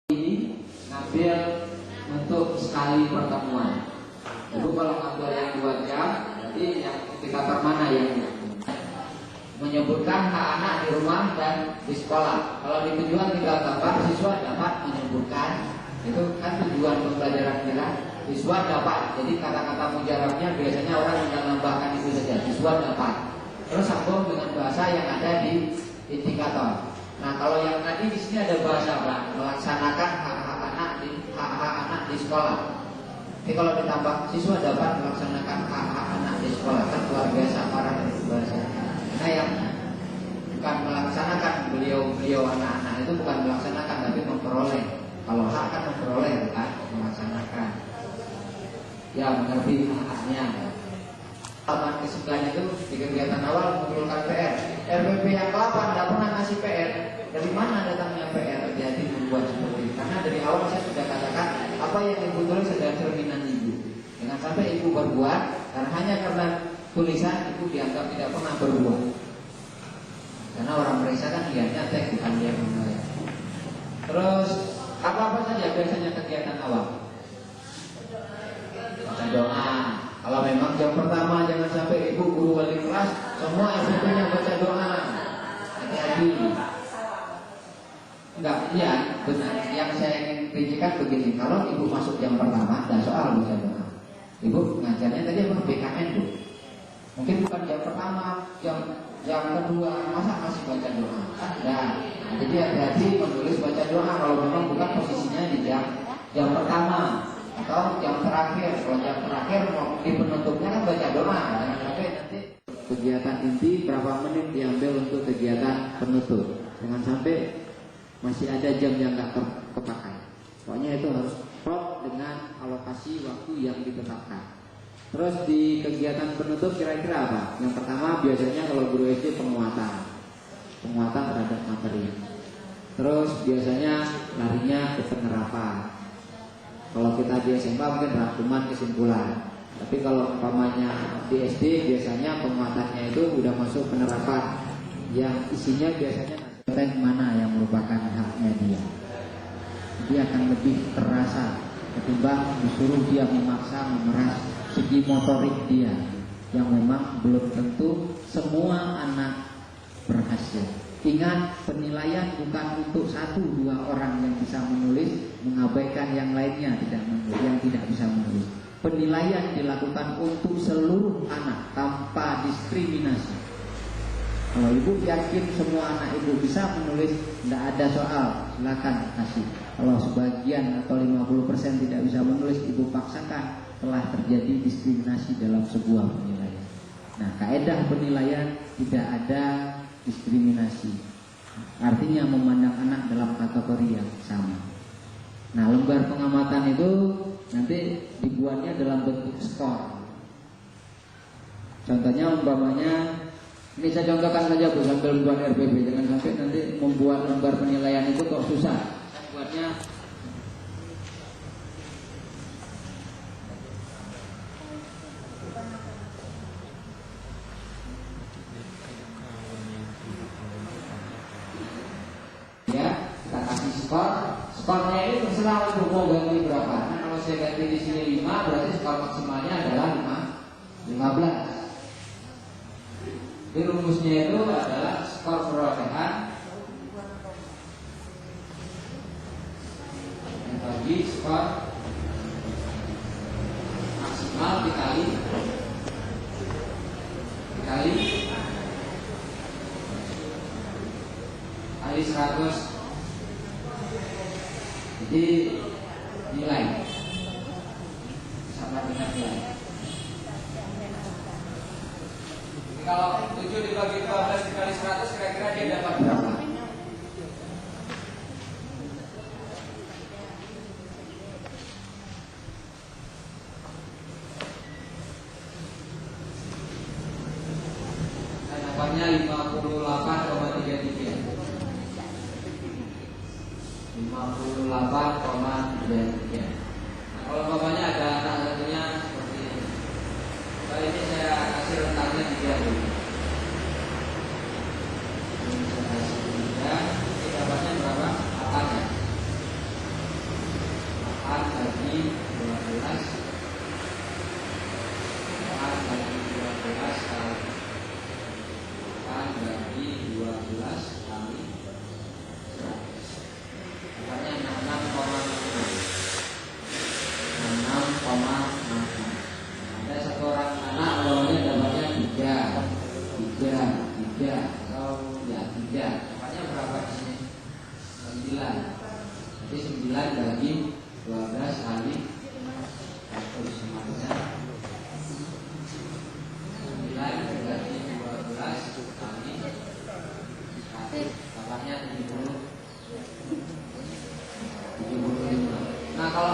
ini ngambil untuk sekali pertemuan. Ibu kalau ngambil yang 2 jam, berarti yang indikator mana yang menyebutkan hak anak di rumah dan di sekolah. Kalau di tujuan tinggal gambar, siswa dapat menyebutkan. Itu kan tujuan pembelajaran kita. Siswa dapat. Jadi kata-kata mujarabnya biasanya orang yang menambahkan itu saja. Siswa dapat. Terus sambung dengan bahasa yang ada di indikator. Nah, kalau yang tadi di sini ada bahasa apa? Melaksanakan hak-hak anak di sekolah. Jadi kalau ditambah siswa dapat melaksanakan hak-hak anak di sekolah, kan luar biasa parah itu bahasa. Nah, yang bukan melaksanakan beliau anak-anak itu bukan melaksanakan tapi memperoleh. Kalau hak kan memperoleh bukan melaksanakan. Ya, mengerti hak-haknya. Taman kesukaan itu di kegiatan awal mengumpulkan PR. RPP yang 8 tidak pernah ngasih PR. Dari mana datangnya PR? Jadi membuat seperti itu. Karena dari awal saya sudah katakan apa yang ibu tulis adalah cerminan ibu. Jangan sampai ibu berbuat hanya karena tulisan ibu dianggap tidak pernah berbuat. Karena orang periksa kan lihatnya teks bukan dia menulis. Terus apa saja biasanya kegiatan awal? Baca doa. Kalau memang jam pertama jangan sampai ibu guru wali kelas semua RPP-nya baca doa. Hati-hati. Enggak, iya benar. Yang saya ingin kritikan begini, kalau ibu masuk jam pertama dan soal baca doa, ibu ngajarnya tadi apa BKN bu? Mungkin bukan jam pertama, jam kedua, masa masih baca doa? Nah, jadi hati-hati menulis baca doa kalau memang bukan posisinya di jam pertama. Atau jam terakhir, kalau jam terakhir mau di penutupnya kan baca doa. Jangan sampai nanti kegiatan inti berapa menit diambil untuk kegiatan penutup. Jangan sampai masih ada jam yang nggak kepakai. Pokoknya itu harus plot dengan alokasi waktu yang ditetapkan. Terus di kegiatan penutup kira-kira apa? Yang pertama biasanya kalau guru SD penguatan terhadap materi. Terus biasanya larinya ke penerapan. Kalau kita di SMA mungkin rangkuman kesimpulan. Tapi kalau umpamanya di SD biasanya penguatannya itu udah masuk penerapan yang isinya biasanya tentang mana yang merupakan haknya dia. Dia akan lebih terasa ketimbang disuruh dia memaksa memeras segi motorik dia yang memang belum tentu semua anak berhasil. Ingat, penilaian bukan untuk 1-2 orang yang bisa menulis, mengabaikan yang lainnya yang tidak bisa menulis. Penilaian dilakukan untuk seluruh anak tanpa diskriminasi. Kalau ibu yakin semua anak ibu bisa menulis, tidak ada soal, silakan kasih. Kalau sebagian atau 50% tidak bisa menulis, ibu paksakan, telah terjadi diskriminasi dalam sebuah penilaian. Nah, kaedah penilaian tidak ada diskriminasi, artinya memandang anak dalam kategori yang sama. Nah, lembar pengamatan itu nanti dibuatnya dalam bentuk skor. Contohnya umpamanya, ini saya contohkan saja bu sambil membuat RPP, jangan sampai nanti membuat lembar penilaian itu kok susah. Saya buatnya skornya ini terserah untuk mau ganti berapa. Nah, kalau saya ganti di sini 5, berarti skor maksimalnya adalah 15. Jadi rumusnya itu adalah skor perolehan yang bagi skor maksimal dikali 100. Jadi nilai sama dengan nilai. Jadi kalau 7 dibagi 12 dikali 100 kira-kira dia dapat berapa? Dapatnya 58,33. 58,33. Nah, kalau bapaknya ada anak satunya seperti ini. Kali ini saya kasih rentangnya 3 dulu. Ini saya kasih 3. Ini dapatnya berapa? 8 ya. bagi 12, 4 bagi 12 kali 4 bagi 12 kali 100. Makanya 6,6. Ada satu orang anak awalnya dapatnya 3 atau ya 3. Makanya berapa di sini? 9. Jadi 9 bagi 12 kali 100. Makanya 9 bagi 12 kali 100. Dapatnya 75. Nah kalau